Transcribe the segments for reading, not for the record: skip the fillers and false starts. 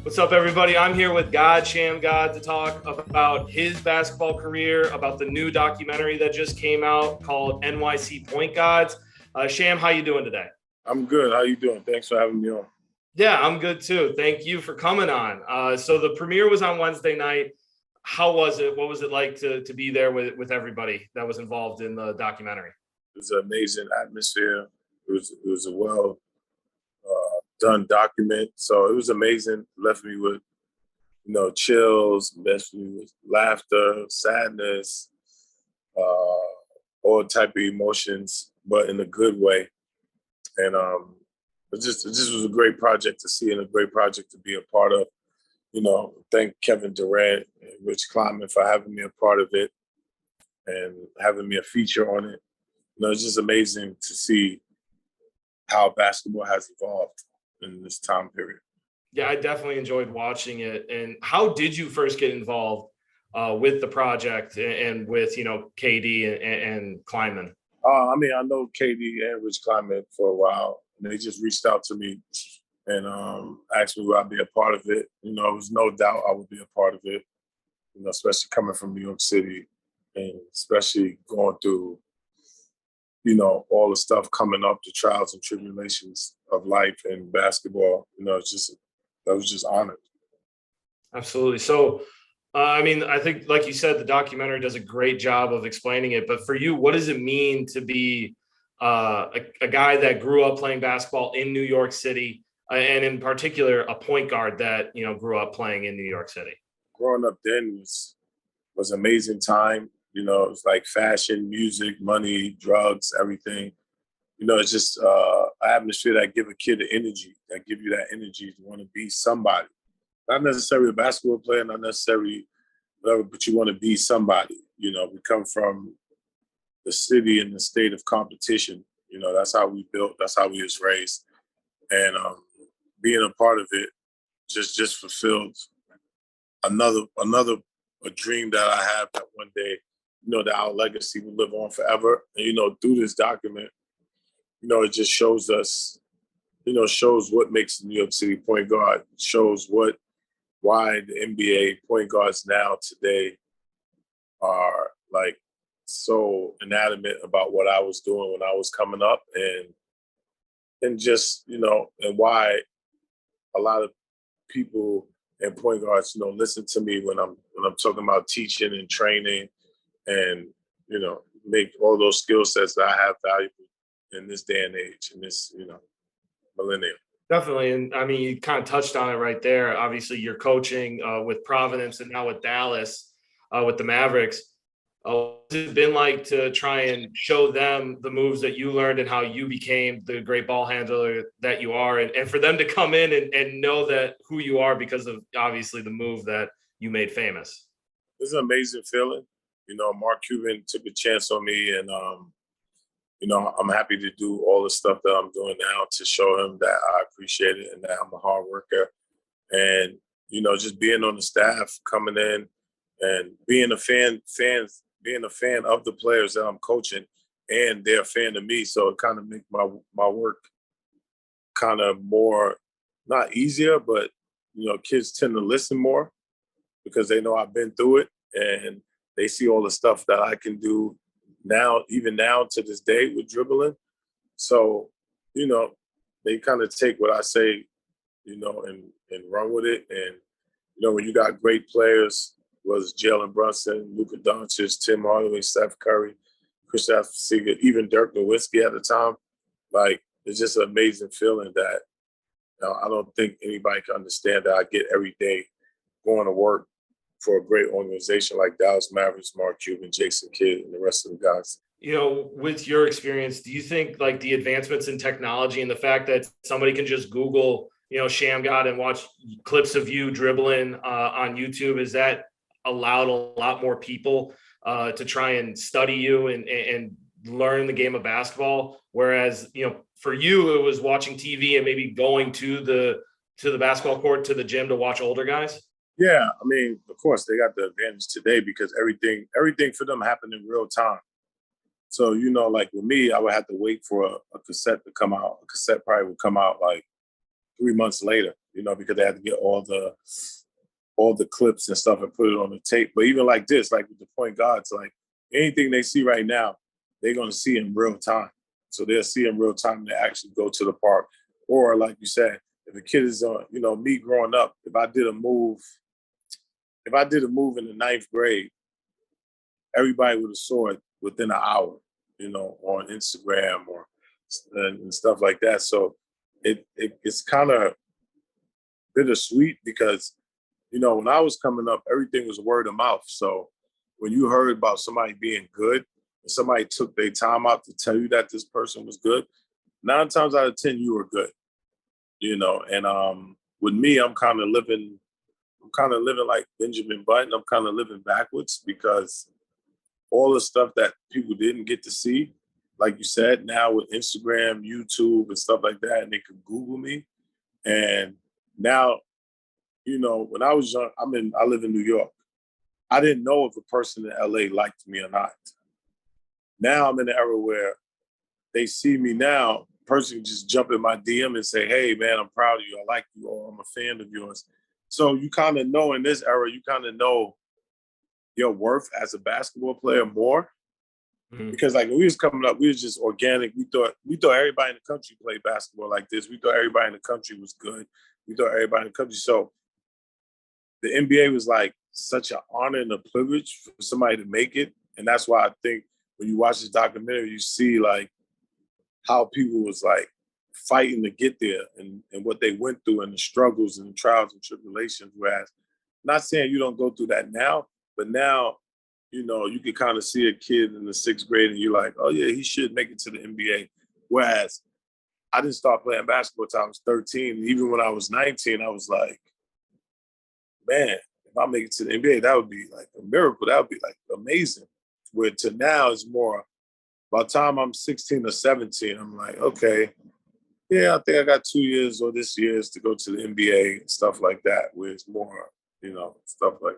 What's up, everybody? I'm here with God Shammgod to talk about his basketball career, about the new documentary that just came out called NYC Point Gods. Sham, how you doing today? I'm good. How you doing? Thanks for having me on. Yeah, I'm good too. Thank you for coming on. So the premiere was on Wednesday night. How was it? What was it like to be there with everybody that was involved in the documentary? It was an amazing atmosphere. It was a well done document. So it was amazing. Left me with chills. Left me with laughter, sadness, all type of emotions, but in a good way. And it just was a great project to see and a great project to be a part of. Thank Kevin Durant and Rich Kleiman for having me a part of it and having me a feature on it. It's just amazing to see how basketball has evolved in this time period. Yeah, I definitely enjoyed watching it. And how did you first get involved with the project and with KD and Kleiman? I know Katie and Rich Kleiman for a while, and they just reached out to me and asked me would I be a part of it. It was no doubt I would be a part of it. Especially coming from New York City, and especially going through all the stuff coming up, the trials and tribulations of life and basketball. I was just honored. Absolutely. So, I think, like you said, the documentary does a great job of explaining it. But for you, what does it mean to be a guy that grew up playing basketball in New York City, and in particular, a point guard that grew up playing in New York City? Growing up then was an amazing time. It was like fashion, music, money, drugs, everything. It's just an atmosphere that give a kid the energy, that give you that energy to want to be somebody. Not necessarily a basketball player, not necessarily whatever, but you want to be somebody. We come from the city and the state of competition. That's how we built, that's how we was raised. And being a part of it just fulfilled another a dream that I have, that one day, that our legacy will live on forever. And through this document, it just shows us, shows what makes the New York City point guard, shows why the NBA point guards now today are like so inanimate about what I was doing when I was coming up, and just and why a lot of people and point guards listen to me when I'm talking about teaching and training, and make all those skill sets that I have valuable in this day and age, in this millennium. Definitely. And you kind of touched on it right there. Obviously, you're coaching with Providence and now with Dallas, with the Mavericks. What's it been like to try and show them the moves that you learned and how you became the great ball handler that you are, and for them to come in and know that who you are because of obviously the move that you made famous? It's an amazing feeling. Mark Cuban took a chance on me, and I'm happy to do all the stuff that I'm doing now to show him that I appreciate it and that I'm a hard worker. And, just being on the staff, coming in and being a fan of the players that I'm coaching, and they're a fan of me. So it kind of makes my work kind of more, not easier, but, kids tend to listen more because they know I've been through it, and they see all the stuff that I can do now, even now to this day with dribbling. So, they kind of take what I say, and run with it. And, when you got great players, was Jalen Brunson, Luka Doncic, Tim Hardaway, Steph Curry, Kristaps Porzingis, even Dirk Nowitzki at the time, like, it's just an amazing feeling that I don't think anybody can understand that I get every day going to work for a great organization like Dallas Mavericks, Mark Cuban, Jason Kidd, and the rest of the guys. With your experience, do you think like the advancements in technology and the fact that somebody can just Google, Shammgod and watch clips of you dribbling on YouTube, is that allowed a lot more people to try and study you and learn the game of basketball? Whereas, for you, it was watching TV and maybe going to the basketball court, to the gym to watch older guys. Yeah, of course, they got the advantage today because everything for them happened in real time. So, like with me, I would have to wait for a cassette to come out. A cassette probably would come out like 3 months later. because they had to get all the clips and stuff and put it on the tape. But even like this, like with the point guards, like anything they see right now, they're going to see in real time. So they'll see in real time and they actually go to the park. Or like you said, if a kid is on, me growing up, if I did a move in the ninth grade, everybody would have saw it within an hour, on Instagram and stuff like that. So it's kind of bittersweet because, when I was coming up, everything was word of mouth. So when you heard about somebody being good, and somebody took their time out to tell you that this person was good, 9 times out of 10, you were good, And with me, I'm kind of living like Benjamin Button. I'm kind of living backwards because all the stuff that people didn't get to see, like you said, now with Instagram, YouTube, and stuff like that, and they could Google me. And now, when I was young, I live in New York. I didn't know if a person in LA liked me or not. Now I'm in the era where they see me now, person can just jump in my DM and say, hey, man, I'm proud of you. I like you, or I'm a fan of yours. So you kind of know in this era, you kind of know your worth as a basketball player more. Mm-hmm. Because like when we was coming up, we was just organic. We thought everybody in the country played basketball like this. We thought everybody in the country was good. We thought everybody in the country. So the NBA was like such an honor and a privilege for somebody to make it. And that's why I think when you watch this documentary, you see like how people was like fighting to get there and what they went through and the struggles and the trials and tribulations. Whereas, not saying you don't go through that now, but now, you can kind of see a kid in the 6th grade and you're like, oh yeah, he should make it to the NBA. Whereas I didn't start playing basketball until I was 13. And even when I was 19, I was like, man, if I make it to the NBA, that would be like a miracle. That would be like amazing. Where to now is more, by the time I'm 16 or 17, I'm like, okay, yeah, I think I got 2 years or this year's to go to the NBA and stuff like that, where it's more, stuff like,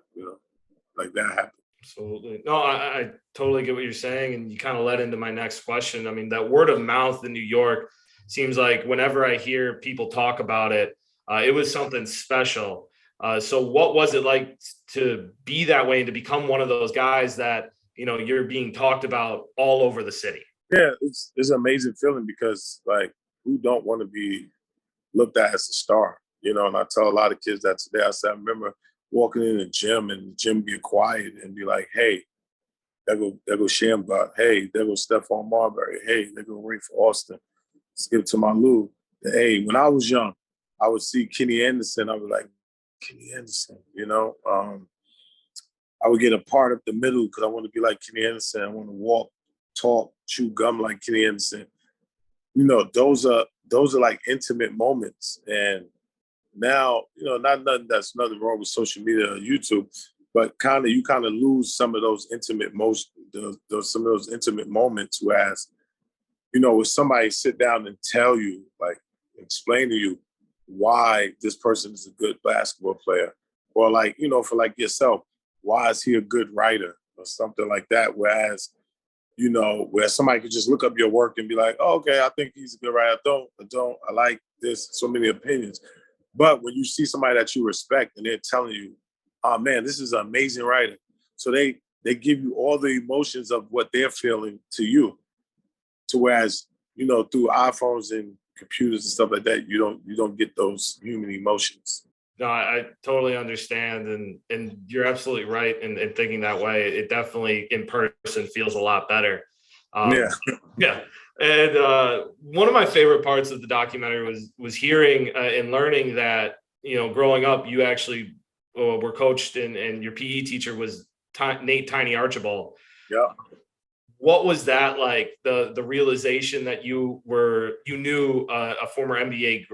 like that happens. Absolutely. No, I totally get what you're saying. And you kind of led into my next question. I mean, that word of mouth in New York seems like whenever I hear people talk about it, it was something special. So what was it like to be that way and to become one of those guys that, you're being talked about all over the city? Yeah, it's an amazing feeling because like, who don't want to be looked at as a star? And I tell a lot of kids that today. I said, I remember walking in the gym and the gym get quiet and be like, hey, there go Shammgod. Hey, there go Stephon Marbury. Hey, there go Rafe Austin. Skip to my Lou. Hey, when I was young, I would see Kenny Anderson. I was like, Kenny Anderson, I would get a part up the middle because I want to be like Kenny Anderson. I want to walk, talk, chew gum like Kenny Anderson. Those are like intimate moments. And now, that's nothing wrong with social media or YouTube, but you kind of lose some of those intimate some of those intimate moments. Whereas, when somebody sit down and tell you, like, explain to you why this person is a good basketball player, or like, for like yourself, why is he a good writer or something like that? Whereas, where somebody could just look up your work and be like, oh, okay, I think he's a good writer. I don't, I like this, so many opinions. But when you see somebody that you respect and they're telling you, oh man, this is an amazing writer. So they give you all the emotions of what they're feeling to you. To whereas, through iPhones and computers and stuff like that, you don't get those human emotions. No, I totally understand. And you're absolutely right in thinking that way. It definitely in person feels a lot better. Yeah. Yeah. And one of my favorite parts of the documentary was hearing and learning that, growing up, you actually were coached and your PE teacher was Nate Tiny Archibald. Yeah. What was that like? The realization that you knew a former NBA,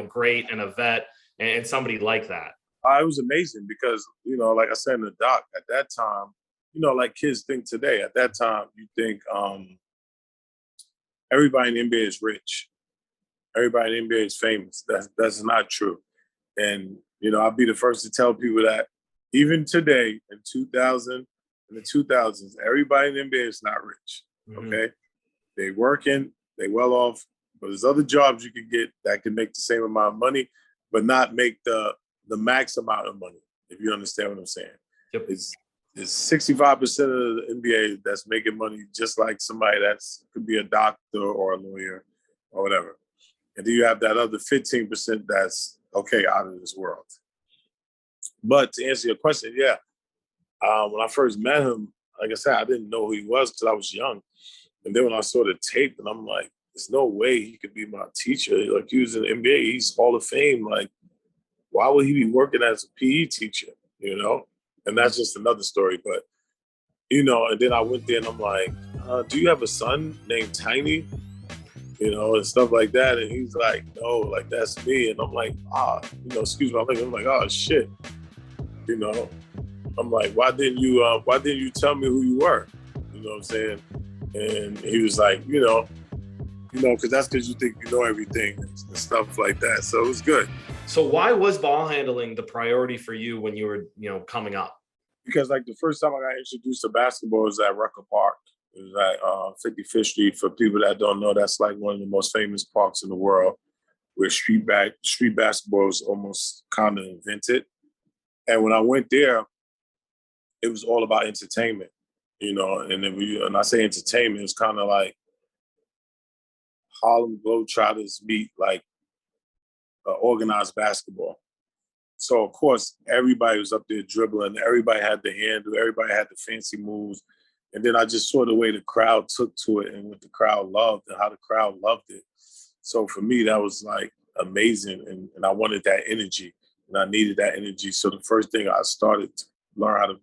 great and a vet and somebody like that. It was amazing because, like I said in the doc, at that time, like kids think today, at that time, you think everybody in the NBA is rich. Everybody in the NBA is famous. That's not true. And, I'll be the first to tell people that even today in the 2000s, everybody in the NBA is not rich. Okay. Mm-hmm. They working, they well off, but there's other jobs you can get that can make the same amount of money. but not make the max amount of money, if you understand what I'm saying. Yep. It's 65% of the NBA that's making money just like somebody that's could be a doctor or a lawyer or whatever. And then you have that other 15% that's okay out of this world. But to answer your question, yeah, when I first met him, like I said, I didn't know who he was because I was young. And then when I saw the tape, and I'm like, there's no way he could be my teacher. Like, he was in the NBA, he's Hall of Fame. Like, why would he be working as a PE teacher, you know? And that's just another story. But, you know, and then I went there and I'm like, do you have a son named Tiny? You know, and stuff like that. And he's like, no, like, that's me. And I'm like, you know, excuse me. I'm like, oh, shit. You know, I'm like, why didn't you tell me who you were? You know what I'm saying? And he was like, you know, because you think you know everything and stuff like that. So it was good. So why was ball handling the priority for you when you were, you know, coming up? Because like the first time I got introduced to basketball was at Rucker Park. It was at 55th Street. For people that don't know, that's like one of the most famous parks in the world, where street basketball was almost kind of invented. And when I went there, it was all about entertainment, you know. And I say entertainment, it's kind of like Harlem Globetrotters meet like organized basketball. So of course everybody was up there dribbling, everybody had the handle, everybody had the fancy moves. And then I just saw the way the crowd took to it and what the crowd loved and how the crowd loved it. So for me, that was like amazing. And I wanted that energy and I needed that energy. So the first thing I started to learn how to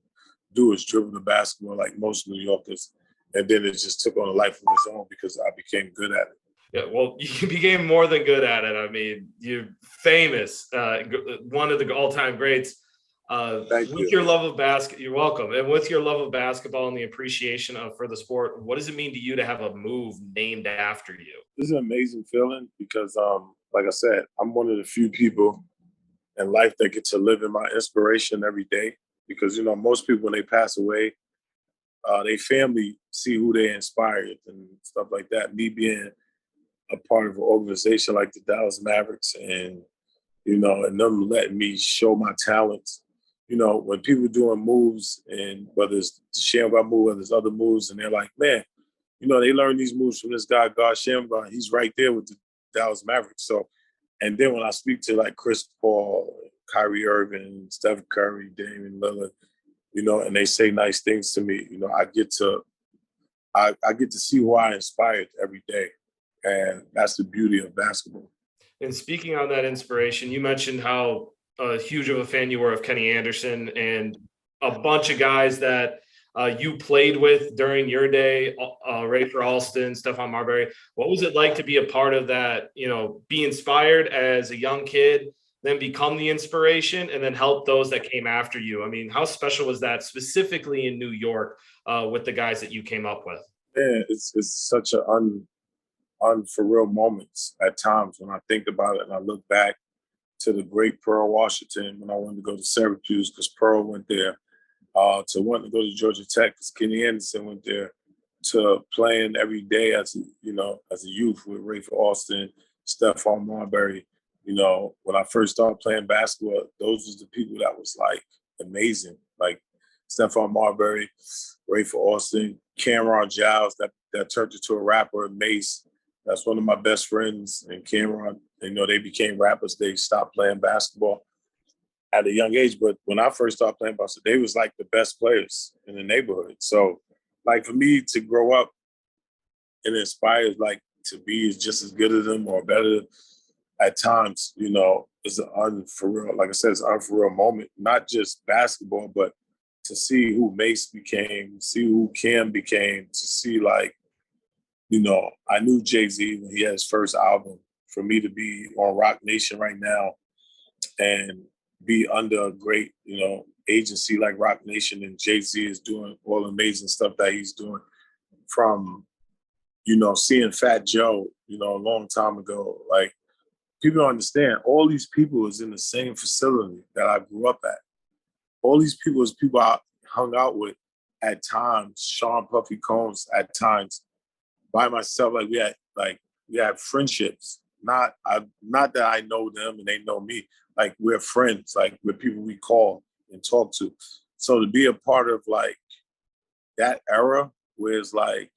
do is dribble the basketball like most New Yorkers. And then it just took on a life of its own because I became good at it. Yeah, well, you became more than good at it. I mean, you're famous, one of the all-time greats. Thank With you. your love of basket, you're welcome. And with your love of basketball and the appreciation for the sport, what does it mean to you to have a move named after you? This is an amazing feeling because, like I said, I'm one of the few people in life that get to live in my inspiration every day. Because, you know, most people, when they pass away, their family see who they inspired and stuff like that. Me being a part of an organization like the Dallas Mavericks and, you know, and them letting me show my talents. You know, when people doing moves and whether it's the Shammgod move, whether it's other moves, and they're like, man, you know, they learned these moves from this guy, God Shammgod. He's right there with the Dallas Mavericks. So, and then when I speak to like Chris Paul, Kyrie Irving, Steph Curry, Damian Lillard, you know, and they say nice things to me, you know, I get to see who I inspired every day. And that's the beauty of basketball. And speaking on that inspiration, you mentioned how huge of a fan you were of Kenny Anderson and a bunch of guys that you played with during your day, Rafer Alston, Stephon Marbury. What was it like to be a part of that, you know, be inspired as a young kid, then become the inspiration and then help those that came after you? I mean, how special was that specifically in New York with the guys that you came up with? Yeah, it's such an for real moments at times when I think about it and I look back to the great Pearl Washington when I wanted to go to Syracuse because Pearl went there, to wanting to go to Georgia Tech because Kenny Anderson went there, to playing every day as a youth with Rafer Alston, Stephon Marbury. You know, when I first started playing basketball, those was the people that was like amazing. Like Stephon Marbury, Rafer Alston, Cameron Giles that turned into a rapper, Mace. That's one of my best friends. And Cameron, you know, they became rappers. They stopped playing basketball at a young age. But when I first started playing basketball, they was like the best players in the neighborhood. So like for me to grow up and inspire like to be just as good as them or better at times, you know, is an unforreal, like I said, it's an unforreal moment, not just basketball, but to see who Mace became, see who Cam became, to see like, you know, I knew Jay-Z when he had his first album. For me to be on Rock Nation right now and be under a great, you know, agency like Rock Nation, and Jay-Z is doing all the amazing stuff that he's doing, from, you know, seeing Fat Joe, you know, a long time ago. Like, people don't understand, all these people is in the same facility that I grew up at. All these people is people I hung out with at times, Sean Puffy Combs at times, by myself. Like we had friendships. not that I know them and they know me. Like we're friends, like we're people we call and talk to. So to be a part of like that era where it's like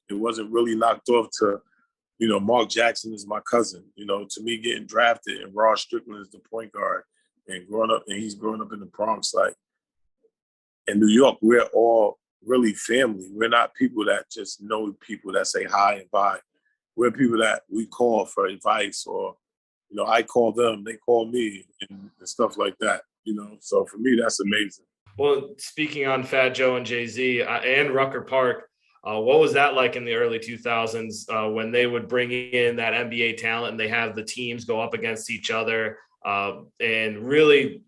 it wasn't really knocked off to, Mark Jackson is my cousin. To me getting drafted and Ross Strickland is the point guard and he's growing up in the Bronx. Like in New York, we're all really family. We're not people that just know people that say hi and bye. We're people that we call for advice or, I call them, they call me and stuff like that, So for me, that's amazing. Well, speaking on Fat Joe and Jay-Z and Rucker Park, what was that like in the early 2000s when they would bring in that NBA talent and they have the teams go up against each other and really,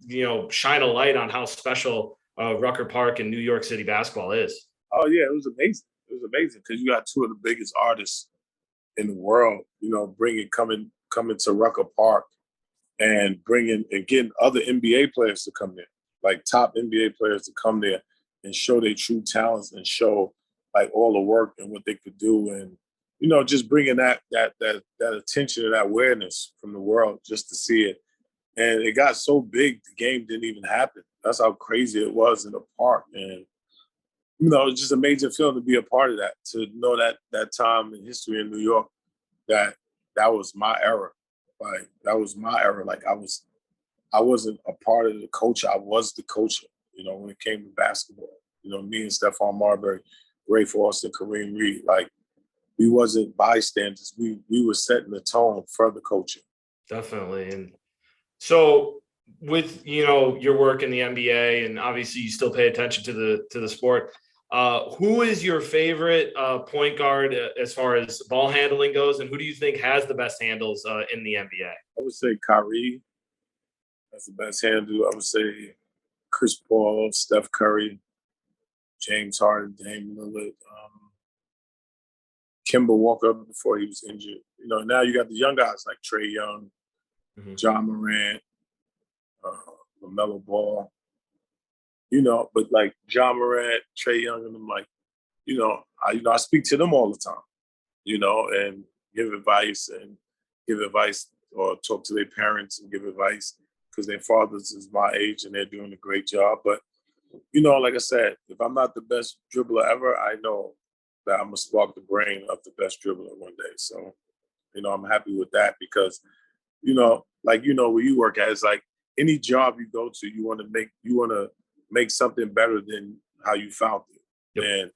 shine a light on how special Rucker Park and New York City basketball is? Oh, yeah, it was amazing. It was amazing because you got two of the biggest artists in the world, coming to Rucker Park and getting other NBA players to come in, like top NBA players to come there and show their true talents and show like all the work and what they could do. And, just bringing that attention and that awareness from the world just to see it. And it got so big, the game didn't even happen. That's how crazy it was in the park. And, it's just an amazing feeling to be a part of that, to know that time in history in New York, that was my era. Like, that was my era. Like, I wasn't a part of the culture. I was the culture, when it came to basketball. Me and Stephon Marbury, Ray Foster, Kareem Reed, like, we wasn't bystanders. We were setting the tone for the culture. Definitely. And so with, your work in the NBA, and obviously you still pay attention to the sport, who is your favorite point guard as far as ball handling goes, and who do you think has the best handles in the NBA? I would say Kyrie has the best handle. I would say Chris Paul, Steph Curry, James Harden, Dame Lillard, Kemba Walker before he was injured. Now you got the young guys like Trae Young, John Morant, LaMelo Ball. But like John Morant, Trae Young, and I'm like, I speak to them all the time, and give advice or talk to their parents and give advice because their fathers is my age and they're doing a great job. But, like I said, if I'm not the best dribbler ever, I know that I'm going to spark the brain of the best dribbler one day. So, I'm happy with that because, where you work at, it's like any job you go to, you want to make something better than how you found it. Yep. And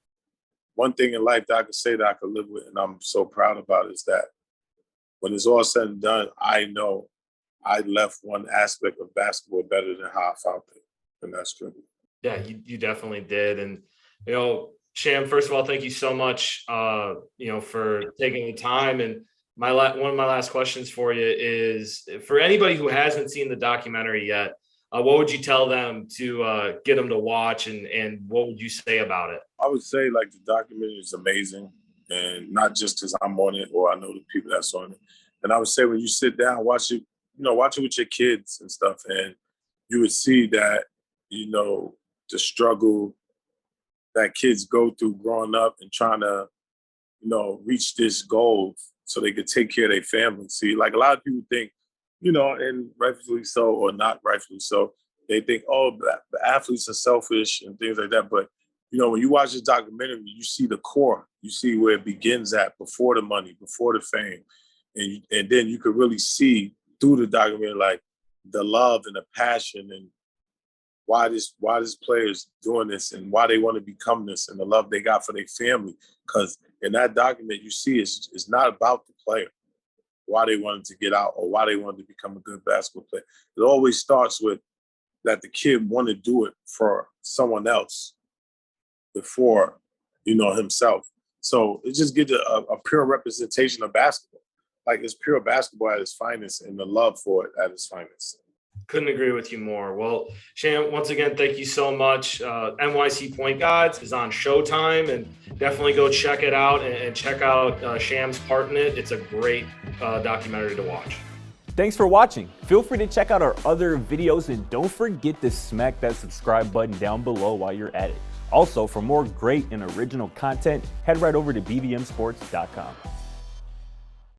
one thing in life that I could say that I could live with and I'm so proud about is that when it's all said and done, I know I left one aspect of basketball better than how I found it. And that's true. Yeah, you definitely did. And, Sham, first of all, thank you so much, for taking the time. And one of my last questions for you is, for anybody who hasn't seen the documentary yet, what would you tell them to get them to watch, and what would you say about it? I would say like the documentary is amazing, and not just because I'm on it or I know the people that's on it. And I would say when you sit down, watch it with your kids and stuff, and you would see that, the struggle that kids go through growing up and trying to, reach this goal so they could take care of their family. See, like a lot of people think, and rightfully so or not rightfully so, they think, oh, the athletes are selfish and things like that. But, when you watch this documentary, you see the core. You see where it begins at, before the money, before the fame. And then you could really see through the documentary, like the love and the passion and why this player is doing this and why they want to become this and the love they got for their family. Because in that document, you see it's not about the player, why they wanted to get out or why they wanted to become a good basketball player. It always starts with that the kid wanted to do it for someone else before, himself. So it just gives a pure representation of basketball. Like it's pure basketball at its finest and the love for it at its finest. Couldn't agree with you more. Well, Sham, once again, thank you so much. NYC Point Gods is on Showtime, and definitely go check it out and check out Sham's part in it. It's a great documentary to watch. Thanks for watching. Feel free to check out our other videos, and don't forget to smack that subscribe button down below while you're at it. Also, for more great and original content, head right over to bvmsports.com.